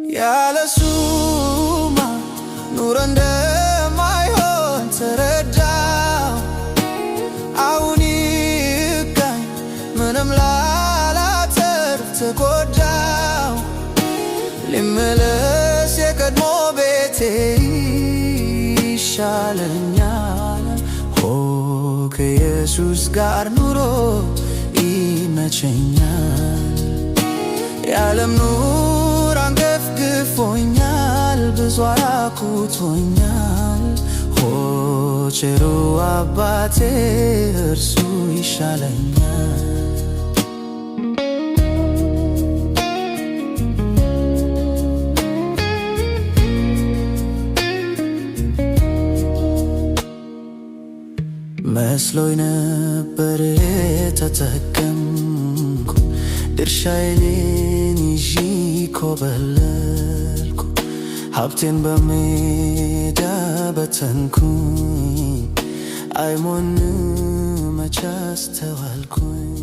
ያለሱማ ኑሮ እንደማይሆን ተረዳው። አሁን ይጋኝ ምንም ላላተርፍ ተጎዳው። ልመለስ የቀድሞ ቤቴ ይሻለኛል። ከኢየሱስ ጋር ኑሮ ይመቸኛል። የዓለም ኑር አንገፍግፎኛል፣ ብዙ አራቁቶኛል። ቸሩ አባቴ እርሱ ይሻለኛል። መስሎኝ ነበር ተጠቀምኩ፣ ድርሻዬን ይዤ ኮበለልኩ። ሀብቴን በሜዳ በተንኩኝ፣ አይሞን መች አስተዋልኩኝ።